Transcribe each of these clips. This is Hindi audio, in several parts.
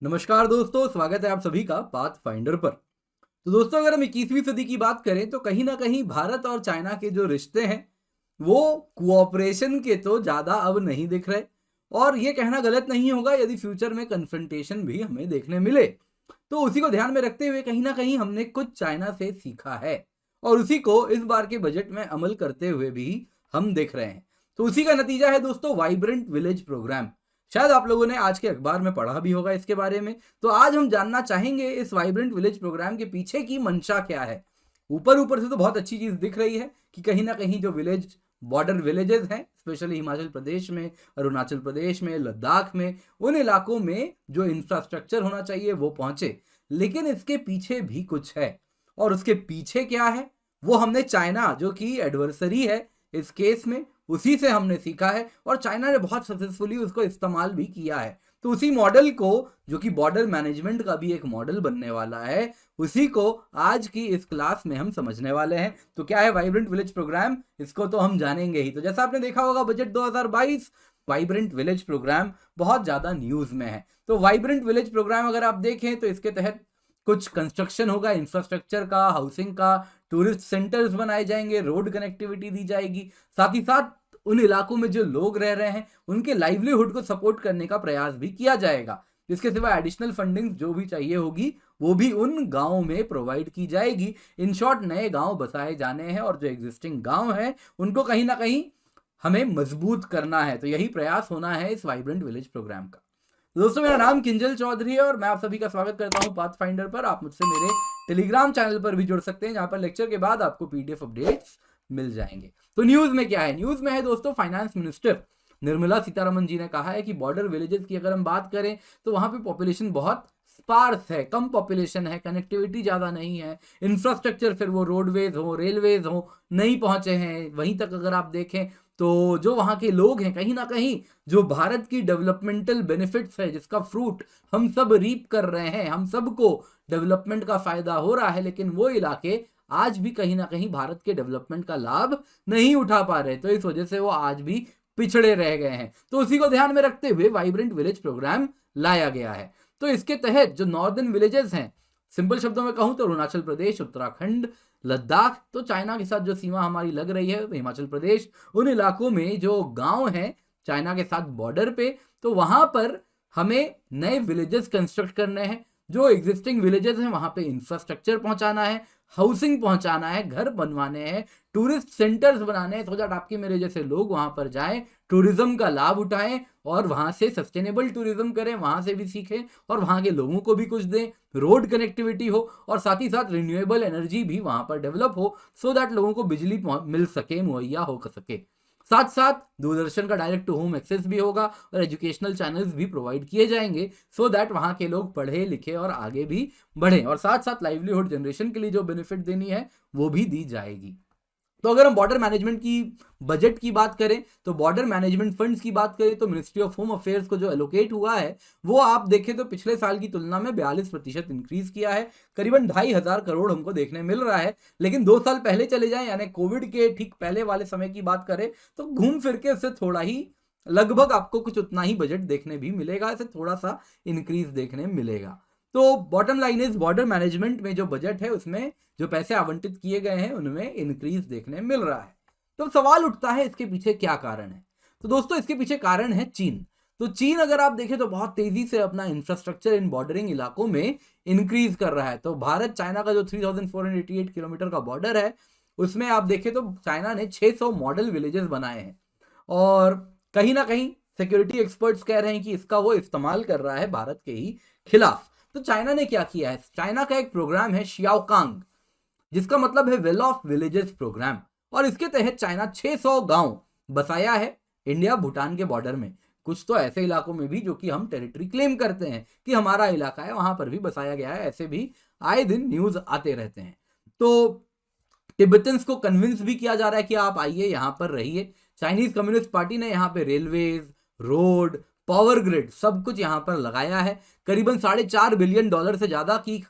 नमस्कार दोस्तों, स्वागत है आप सभी का पाथ फाइंडर पर। तो दोस्तों, अगर हम 21वीं सदी की बात करें तो कहीं ना कहीं भारत और चाइना के जो रिश्ते हैं वो कोऑपरेशन के तो ज़्यादा अब नहीं दिख रहे। और ये कहना गलत नहीं होगा यदि फ्यूचर में कन्फ्रंटेशन भी हमें देखने मिले। तो उसी को ध्यान में रखते हुए कहीं ना कहीं हमने कुछ चाइना से सीखा है और उसी को इस बार के बजट में अमल करते हुए भी हम देख रहे हैं। तो उसी का नतीजा है दोस्तों वाइब्रेंट विलेज प्रोग्राम। शायद आप लोगों ने आज के अखबार में पढ़ा भी होगा इसके बारे में। तो आज हम जानना चाहेंगे इस वाइब्रेंट विलेज प्रोग्राम के पीछे की मंशा क्या है। ऊपर ऊपर से तो बहुत अच्छी चीज दिख रही है कि कहीं ना कहीं जो विलेज बॉर्डर विलेजेस हैं, स्पेशली हिमाचल प्रदेश में, अरुणाचल प्रदेश में, लद्दाख में, उन इलाकों में जो इंफ्रास्ट्रक्चर होना चाहिए वो पहुंचे। लेकिन इसके पीछे भी कुछ है और उसके पीछे क्या है वो हमने चाइना, जो कि एडवर्सरी है इस केस में, उसी से हमने सीखा है और चाइना ने बहुत सक्सेसफुली उसको इस्तेमाल भी किया है। तो उसी मॉडल को, जो कि बॉर्डर मैनेजमेंट का भी एक मॉडल बनने वाला है, उसी को आज की इस क्लास में हम समझने वाले हैं। तो क्या है वाइब्रेंट विलेज प्रोग्राम, इसको तो हम जानेंगे ही। तो जैसा आपने देखा होगा बजट 2022 वाइब्रेंट विलेज प्रोग्राम बहुत ज्यादा न्यूज में है। तो वाइब्रेंट विलेज प्रोग्राम अगर आप देखें तो इसके तहत कुछ कंस्ट्रक्शन होगा, इंफ्रास्ट्रक्चर का, हाउसिंग का, टूरिस्ट सेंटर्स बनाए जाएंगे, रोड कनेक्टिविटी दी जाएगी, साथ ही साथ उन इलाकों में जो लोग रह रहे हैं उनके लाइवलीहुड को सपोर्ट करने का प्रयास भी किया जाएगा। इसके सिवा एडिशनल फंडिंग जो भी चाहिए होगी वो भी उन गांवों में प्रोवाइड की जाएगी। इन शॉर्ट नए गांव बसाए जाने हैं और जो एग्जिस्टिंग गांव हैं उनको कहीं ना कहीं हमें मजबूत करना है। तो यही प्रयास होना है इस वाइब्रेंट विलेज प्रोग्राम का। तो दोस्तों, मेरा नाम किंजल चौधरी है और मैं आप सभी का स्वागत करता हूं पाथ फाइंडर पर। आप मुझसे मेरे टेलीग्राम चैनल पर भी जुड़ सकते हैं, जहां पर लेक्चर के बाद आपको पीडीएफ अपडेट्स मिल जाएंगे। तो न्यूज में क्या है? न्यूज में है दोस्तों, फाइनेंस मिनिस्टर निर्मला सीतारमन जी ने कहा है कि बॉर्डर विलेजेस की अगर हम बात करें तो वहां पे पॉपुलेशन बहुत स्पार्स है, कम पॉपुलेशन है, कनेक्टिविटी ज्यादा नहीं है, इंफ्रास्ट्रक्चर फिर वो रोडवेज हो, रेलवेज हो, नहीं पहुंचे हैं। वहीं तक अगर आप देखें तो जो वहां के लोग हैं, कहीं ना कहीं जो भारत की डेवलपमेंटल बेनिफिट्स है, जिसका फ्रूट हम सब रीप कर रहे हैं, हम सबको डेवलपमेंट का फायदा हो रहा है, लेकिन वो इलाके आज भी कहीं ना कहीं भारत के डेवलपमेंट का लाभ नहीं उठा पा रहे। तो इस वजह से वो आज भी पिछड़े रह गए हैं। तो उसी को ध्यान में रखते हुए वाइब्रेंट विलेज प्रोग्राम लाया गया है। तो इसके तहत जो नॉर्दर्न विलेजेस हैं, सिंपल शब्दों में कहूं तो अरुणाचल प्रदेश, उत्तराखंड, लद्दाख, तो चाइना के साथ जो सीमा हमारी लग रही है हिमाचल प्रदेश, उन इलाकों में जो गांव हैं चाइना के साथ बॉर्डर पे, तो वहां पर हमें नए विलेजेस कंस्ट्रक्ट करने हैं। जो एग्जिस्टिंग विलेजेस हैं वहां पे इंफ्रास्ट्रक्चर पहुंचाना है, हाउसिंग पहुंचाना है, घर बनवाने हैं, टूरिस्ट सेंटर्स बनाने हैं, तो दैट आपके मेरे जैसे लोग वहां पर जाएं, टूरिज्म का लाभ उठाएं और वहां से सस्टेनेबल टूरिज्म करें, वहां से भी सीखें और वहां के लोगों को भी कुछ दें, रोड कनेक्टिविटी हो और साथ ही साथ रिन्यूएबल एनर्जी भी वहां पर डेवलप हो, सो दैट लोगों को बिजली मिल सके, मुहैया हो सके। साथ साथ दूरदर्शन का डायरेक्ट टू होम एक्सेस भी होगा और एजुकेशनल चैनल्स भी प्रोवाइड किए जाएंगे, सो दैट वहां के लोग पढ़े लिखे और आगे भी बढ़े, और साथ साथ लाइवलीहुड जनरेशन के लिए जो बेनिफिट देनी है वो भी दी जाएगी। तो अगर हम बॉर्डर मैनेजमेंट की बजट की बात करें, तो बॉर्डर मैनेजमेंट फंड्स की बात करें तो मिनिस्ट्री ऑफ होम अफेयर्स को जो एलोकेट हुआ है वो आप देखें तो पिछले साल की तुलना में 42% इंक्रीज किया है। करीबन 2,500 करोड़ हमको देखने मिल रहा है। लेकिन 2 साल पहले चले जाएं, यानी कोविड के ठीक पहले वाले समय की बात करें तो घूम फिर के उससे थोड़ा ही, लगभग आपको कुछ उतना ही बजट देखने भी मिलेगा, इससे थोड़ा सा इंक्रीज देखने मिलेगा। तो bottom line is border management में जो बजट है उसमें जो पैसे आवंटित किए गए हैं उनमें इंक्रीज देखने मिल रहा है। तो सवाल उठता है इसके पीछे क्या कारण है। तो दोस्तों, इसके पीछे कारण है चीन। तो चीन अगर आप देखें तो बहुत तेजी से अपना इंफ्रास्ट्रक्चर इन बॉर्डरिंग इलाकों में इंक्रीज कर रहा है। तो भारत चाइना का जो 3488 किलोमीटर का बॉर्डर है उसमें आप देखें तो चाइना ने 600 मॉडल विलेजेस बनाए हैं और कहीं ना कहीं सिक्योरिटी एक्सपर्ट्स कह रहे हैं कि इसका वो इस्तेमाल कर रहा है भारत के ही खिलाफ। तो चाइना ने क्या किया है, चाइना का एक प्रोग्राम है शियाओकांग, जिसका मतलब है वेल ऑफ विलेजेस प्रोग्राम, और इसके तहत चाइना 600 गांव बसाया है इंडिया भूटान के बॉर्डर में। कुछ तो ऐसे इलाकों में भी जो कि हम टेरिटरी क्लेम करते हैं कि हमारा इलाका है, वहां पर भी बसाया गया है। ऐसे भी आए दिन न्यूज आते रहते हैं। तो तिब्बतन्स को कन्विंस भी किया जा रहा है कि आप आइए, यहाँ पर रहिए। चाइनीज कम्युनिस्ट पार्टी ने यहाँ पे railways, road, power grid sub कुछ यहाँ पर लगाया है। करीबन $4.5 बिलियन से ज्यादा की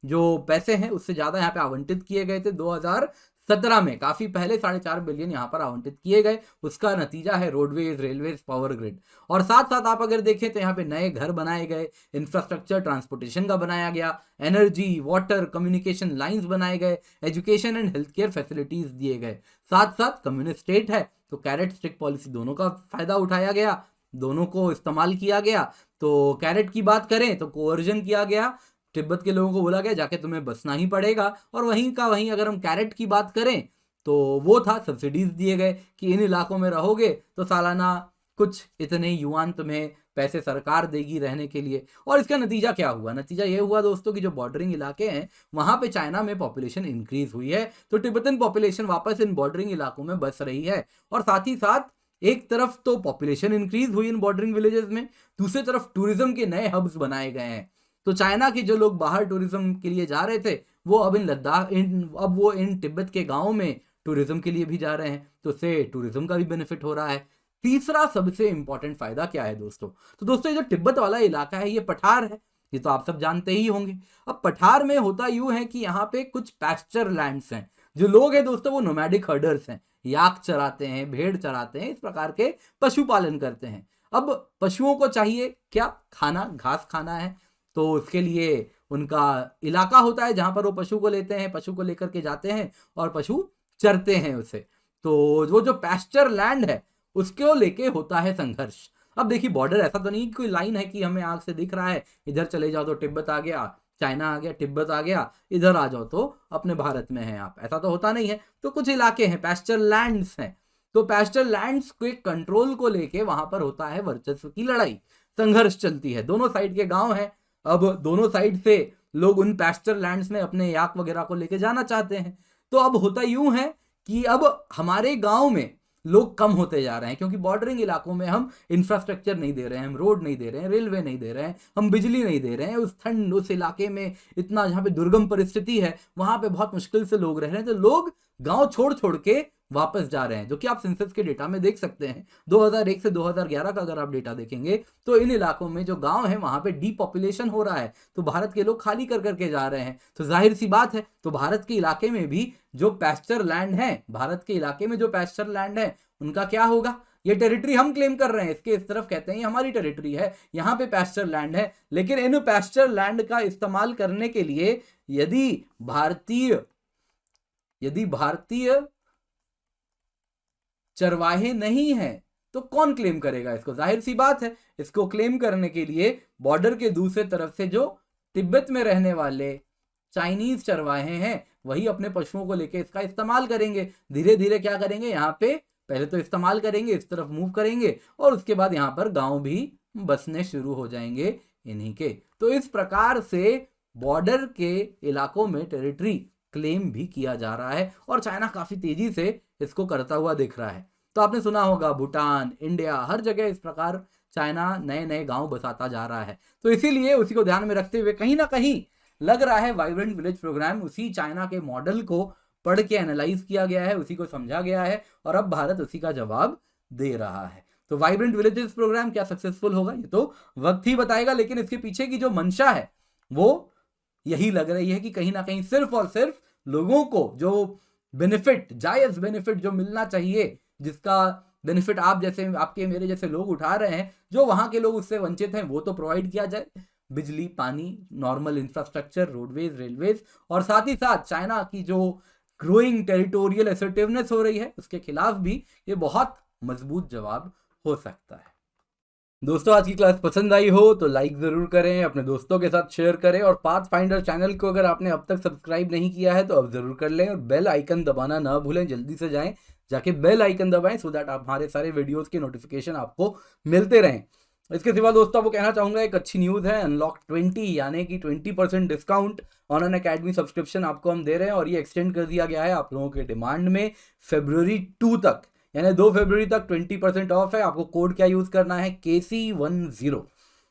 जो पैसे हैं उससे ज्यादा यहाँ पे आवंटित किए गए थे 2000 17 में, काफी पहले 4.5 बिलियन यहाँ पर आवंटित किए गए। उसका नतीजा है रोडवेज, रेलवेज, पावर ग्रिड। और साथ साथ आप अगर देखें तो यहाँ पे नए घर बनाए गए, इंफ्रास्ट्रक्चर ट्रांसपोर्टेशन का बनाया गया, एनर्जी, वाटर, कम्युनिकेशन लाइंस बनाए गए, education and health care facilities दिए गए। साथ साथ कम्युनिस्ट स्टेट है तो कैरेट स्टिक पॉलिसी दोनों का फायदा उठाया गया, दोनों को इस्तेमाल किया गया। तो कैरेट की बात करें तो कोवर्जन किया गया, तिब्बत के लोगों को बोला गया जाके तुम्हें बसना ही पड़ेगा। और वहीं का वहीं अगर हम कैरेट की बात करें तो वो था सब्सिडीज दिए गए कि इन इलाकों में रहोगे तो सालाना कुछ इतने युआन तुम्हें पैसे सरकार देगी रहने के लिए। और इसका नतीजा क्या हुआ? नतीजा ये हुआ दोस्तों कि जो बॉर्डरिंग इलाके हैं वहां पे चाइना में पॉपुलेशन इंक्रीज हुई है, तो तिब्बतन पॉपुलेशन वापस इन बॉर्डरिंग इलाकों में बस रही है। और साथ ही साथ एक तरफ तो पॉपुलेशन इंक्रीज हुई इन बॉर्डरिंग विलेजेस में, दूसरी तरफ टूरिज्म के नए हब्स बनाए गए हैं। तो चाइना के जो लोग बाहर टूरिज्म के लिए जा रहे थे वो अब इन लद्दाख अब वो इन तिब्बत के गांवों में टूरिज्म के लिए भी जा रहे हैं, तो उससे टूरिज्म का भी बेनिफिट हो रहा है। तीसरा सबसे इंपॉर्टेंट फायदा क्या है दोस्तों? तो दोस्तों ये जो तिब्बत वाला इलाका है ये पठार है, ये तो आप सब जानते ही होंगे। अब पठार में होता यूं है कि यहाँ पे कुछ पैस्चर लैंड्स हैं। जो लोग हैं दोस्तों वो नोमैडिक हर्डर्स हैं, याक चराते हैं, भेड़ चराते हैं, इस प्रकार के पशुपालन करते हैं। अब पशुओं को चाहिए क्या? खाना, घास खाना है। तो उसके लिए उनका इलाका होता है जहां पर वो पशु को लेते हैं, पशु को लेकर के जाते हैं और पशु चरते हैं उसे। तो वो जो पैस्चर लैंड है उसको लेके होता है संघर्ष। अब देखिए बॉर्डर ऐसा तो नहीं कि कोई लाइन है कि हमें आंख से दिख रहा है इधर चले जाओ तो तिब्बत आ गया, चाइना आ गया, तिब्बत आ गया, इधर आ जाओ तो अपने भारत में हैं आप, ऐसा तो होता नहीं है। तो कुछ इलाके हैं, पैस्चर लैंड्स हैं। तो पैस्चर लैंड्स के कंट्रोल को लेके वहां पर होता है वर्चस्व की लड़ाई, संघर्ष चलती है। दोनों साइड के गांव हैं, अब दोनों साइड से लोग उन पैस्चर लैंड्स में अपने याक वगैरह को लेके जाना चाहते हैं। तो अब होता यूं है कि अब हमारे गांव में लोग कम होते जा रहे हैं क्योंकि बॉर्डरिंग इलाकों में हम इंफ्रास्ट्रक्चर नहीं दे रहे हैं, हम रोड नहीं दे रहे हैं, रेलवे नहीं दे रहे हैं, हम बिजली नहीं दे रहे हैं। उस ठंड, उस इलाके में इतना जहाँ पे दुर्गम परिस्थिति है वहां पे बहुत मुश्किल से लोग रह रहे हैं। तो लोग गांव छोड़ छोड़ के वापस जा रहे हैं, जो कि आप सेंसस के डेटा में देख सकते हैं। 2001 से 2011 का अगर आप डेटा देखेंगे तो इन इलाकों में जो गांव है वहां पे डीपॉपुलेशन हो रहा है, तो भारत के लोग खाली कर करके जा रहे हैं। तो जाहिर सी बात है, तो भारत के इलाके में भी जो पैस्चर लैंड है, भारत के इलाके में जो पैस्चर लैंड है उनका क्या होगा? ये टेरिटरी हम क्लेम कर रहे हैं, इसके इस तरफ कहते हैं ये हमारी टेरिटरी है, यहाँ पे पैस्चर लैंड है। लेकिन इन पैस्चर लैंड का इस्तेमाल करने के लिए यदि भारतीय चरवाहे नहीं है तो कौन क्लेम करेगा इसको? जाहिर सी बात है, इसको क्लेम करने के लिए बॉर्डर के दूसरे तरफ से जो तिब्बत में रहने वाले चाइनीज चरवाहे हैं वही अपने पशुओं को लेके इसका इस्तेमाल करेंगे। धीरे धीरे क्या करेंगे, यहाँ पे पहले तो इस्तेमाल करेंगे, इस तरफ मूव करेंगे और उसके बाद यहाँ पर गांव भी बसने शुरू हो जाएंगे इन्हीं के। तो इस प्रकार से बॉर्डर के इलाकों में टेरिटरी क्लेम भी किया जा रहा है और चाइना काफी तेजी से इसको करता हुआ दिख रहा है। तो आपने सुना होगा भूटान, इंडिया, हर जगह इस प्रकार चाइना नए नए गांव बसाता जा रहा है। तो इसीलिए उसी को ध्यान में रखते हुए कहीं ना कहीं लग रहा है वाइब्रेंट विलेज प्रोग्राम उसी चाइना के मॉडल को पढ़ के एनालाइज किया गया है, उसी को समझा गया है और अब भारत उसी का जवाब दे रहा है। तो वाइब्रेंट विलेजेस प्रोग्राम क्या सक्सेसफुल होगा ये तो वक्त ही बताएगा, लेकिन इसके पीछे की जो मंशा है वो यही लग रही है कि कहीं ना कहीं सिर्फ और सिर्फ लोगों को जो बेनिफिट, जायज बेनिफिट जो मिलना चाहिए, जिसका बेनिफिट आप जैसे, आपके मेरे जैसे लोग उठा रहे हैं, जो वहां के लोग उससे वंचित हैं वो तो प्रोवाइड किया जाए। बिजली, पानी, नॉर्मल इंफ्रास्ट्रक्चर, रोडवेज, रेलवेज, और साथ ही साथ चाइना की जो ग्रोइंग टेरिटोरियल असर्टिवनेस हो रही है उसके खिलाफ भी ये बहुत मजबूत जवाब हो सकता है। दोस्तों आज की क्लास पसंद आई हो तो लाइक जरूर करें, अपने दोस्तों के साथ शेयर करें और पाथफाइंडर चैनल को अगर आपने अब तक सब्सक्राइब नहीं किया है तो अब जरूर कर लें और बेल आइकन दबाना ना भूलें। जल्दी से जाएं, जाके बेल आइकन दबाएं सो दैट आप हमारे सारे वीडियोस के नोटिफिकेशन आपको मिलते रहें। इसके सिवा दोस्तों आपको कहना चाहूंगा एक अच्छी न्यूज़ है, अनलॉक 20 यानी कि 20% discount on an academy subscription आपको हम दे रहे हैं और ये एक्सटेंड कर दिया गया है आप लोगों के डिमांड में February 2 तक, यानी 2 फरवरी तक 20% ऑफ है। आपको कोड क्या यूज करना है, KC10।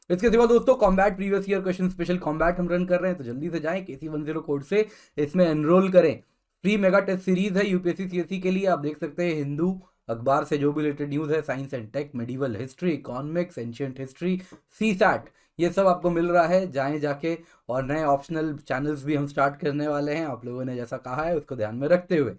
इसके सिवा दोस्तों combat previous year question special combat हम रन कर रहे हैं, तो जल्दी से जाएं KC10 कोड से इसमें एनरोल करें। फ्री मेगा टेस्ट सीरीज है यूपीएससी सीएससी के लिए, आप देख सकते हैं हिंदू अखबार से जो भी रिलेटेड न्यूज़ है, science and tech, medieval history, economics, ancient history, CSAT, ये सब आपको मिल रहा है। जाएं जाके, और नए ऑप्शनल चैनल्स भी हम स्टार्ट करने वाले हैं आप लोगों ने जैसा कहा है उसको ध्यान में रखते हुए।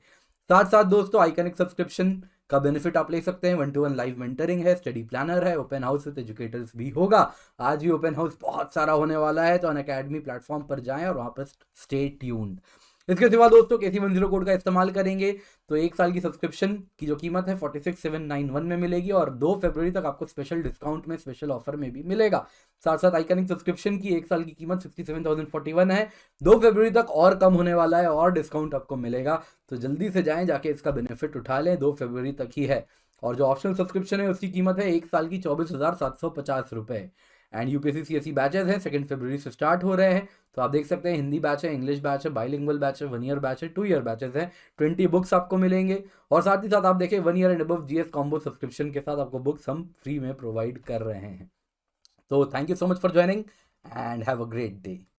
साथ साथ दोस्तों आइकनिक सब्सक्रिप्शन का बेनिफिट आप ले सकते हैं। 1-to-1 लाइव मेंटरिंग है, स्टडी प्लानर है, ओपन हाउस विद एजुकेटर्स भी होगा। आज भी ओपन हाउस बहुत सारा होने वाला है, तो अनअकैडमी प्लेटफॉर्म पर जाएं और वहां पर स्टे ट्यून्ड। इसके सिवा दोस्तों KC10 कोड का इस्तेमाल करेंगे तो 1 साल की सब्सक्रिप्शन की जो कीमत है 46,791 में मिलेगी और 2 फरवरी तक आपको स्पेशल डिस्काउंट में, स्पेशल ऑफर में भी मिलेगा। साथ साथ आइकनिक सब्सक्रिप्शन की 1 साल की कीमत 67,041 है, 2 फरवरी तक और कम होने वाला है और डिस्काउंट आपको मिलेगा। तो जल्दी से जाएं, जाके इसका बेनिफिट उठा लें, 2 फरवरी तक ही है। और जो ऑप्शनल सब्सक्रिप्शन है उसकी कीमत है 1 साल की 24,750 रुपए। एंड यूपीएससी CSE बैचेस हैं, 2 फरवरी से स्टार्ट हो रहे हैं। तो आप देख सकते हैं हिंदी बैच है, इंग्लिश बैच है, बाइलिंगुअल बैच है, 1 ईयर बैच है, 2 ईयर बैचेस हैं, 20 बुक्स आपको मिलेंगे। और साथ ही साथ आप देखें 1 year and above GS combo subscription के साथ आपको बुक्स हम फ्री में प्रोवाइड कर रहे हैं। तो thank you so much for joining and have a great day.